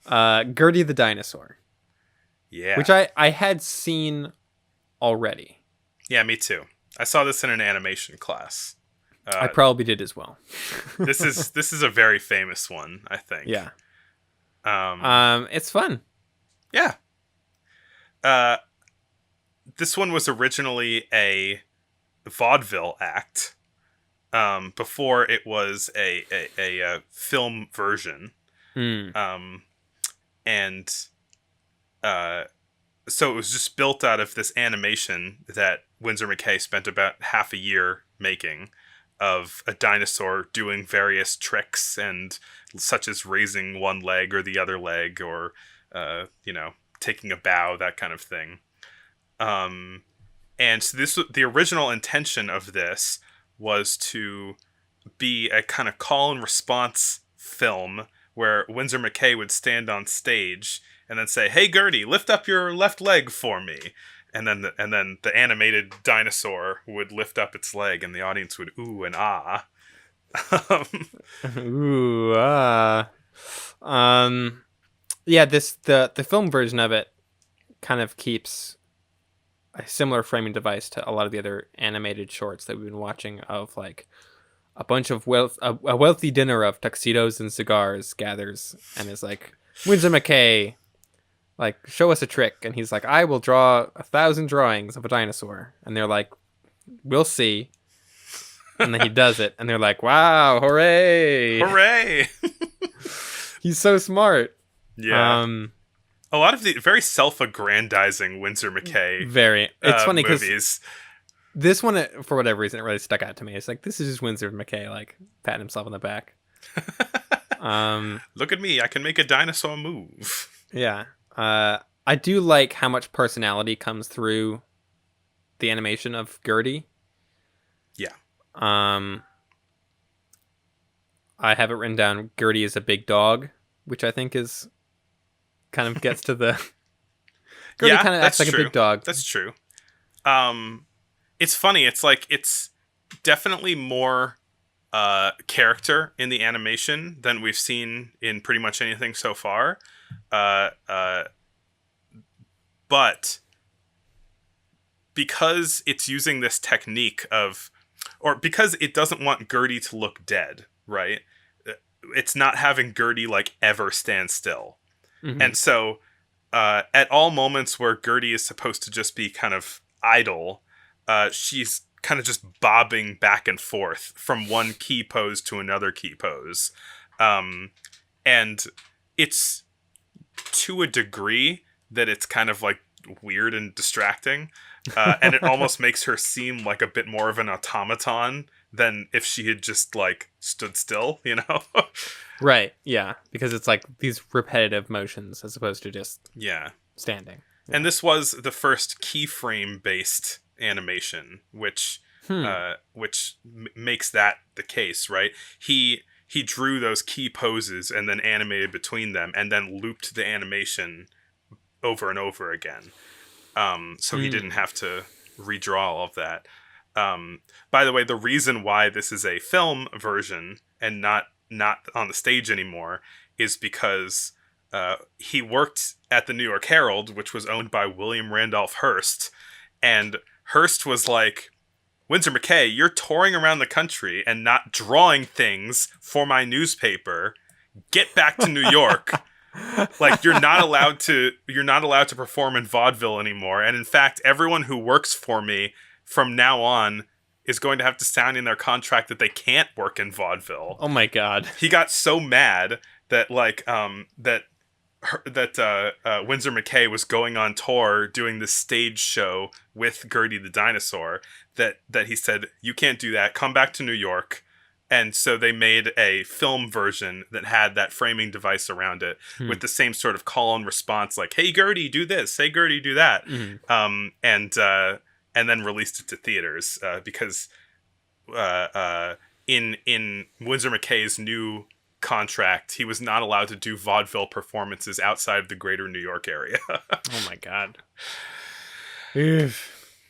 Gertie the Dinosaur, Yeah. which I had seen already. Yeah, me too. I saw this in an animation class. I Uh, probably did as well. this is a very famous one, I think. Yeah. Um, It's fun. yeah. Uh, this one was originally a vaudeville act. Before it was a film version. Mm. Um, and uh, so it was just built out of this animation that Winsor McCay spent about half a year making of a dinosaur doing various tricks and such as raising one leg or the other leg or taking a bow, that kind of thing. Um, and so the original intention of this was to be a kind of call and response film where Winsor McCay would stand on stage and then say, "Hey Gertie, lift up your left leg for me." And then the animated dinosaur would lift up its leg and the audience would ooh and ah. um, Ooh, um, yeah. The film version of it kind of keeps a similar framing device to a lot of the other animated shorts that we've been watching of like a bunch of a wealthy dinner of tuxedos and cigars gathers and is like, Winsor McCay, like, show us a trick. And he's like, I will draw 1,000 drawings of a dinosaur. And they're like, we'll see. And then he does it. And they're like, wow, hooray. Hooray! He's so smart. Yeah. A lot of the very self-aggrandizing Winsor McCay Very. It's funny because movies. this one, for whatever reason, it really stuck out to me. It's like, this is just Winsor McCay, like, patting himself on the back. Look at me, I can make a dinosaur move. Yeah. I do like how much personality comes through the animation of Gertie. Yeah. I have it written down, Gertie is a big dog, which I think is kind of gets to the Gertie kind of acts like true. a big dog. That's true. It's funny, it's definitely more character in the animation than we've seen in pretty much anything so far. But because it's using this technique or because it doesn't want Gertie to look dead, right? It's not having Gertie like ever stand still. Mm-hmm. And so at all moments where Gertie is supposed to just be kind of idle, she's kind of just bobbing back and forth from one key pose to another key pose. And it's to a degree that it's kind of like weird and distracting. And it almost makes her seem like a bit more of an automaton than if she had just like stood still, you know? Right, yeah. Because it's like these repetitive motions as opposed to just standing. Yeah. And this was the first keyframe based animation, which makes that the case, right? He drew those key poses and then animated between them and then looped the animation over and over again. So he didn't have to redraw all of that. By the way, the reason why this is a film version and not on the stage anymore is because he worked at the New York Herald, which was owned by William Randolph Hearst, and Hearst was like, Winsor McCay, you're touring around the country and not drawing things for my newspaper. Get back to New York. Like, you're not allowed to perform in vaudeville anymore. And in fact, everyone who works for me from now on is going to have to sign in their contract that they can't work in vaudeville. Oh my God. He got so mad that Winsor McCay was going on tour doing this stage show with Gertie the Dinosaur that he said, you can't do that, come back to New York. And so they made a film version that had that framing device around it with the same sort of call and response, like, hey Gertie, do this, hey Gertie, do that. And then released it to theaters because in Winsor McCay's new contract, he was not allowed to do vaudeville performances outside of the greater New York area. Oh my God. Oof.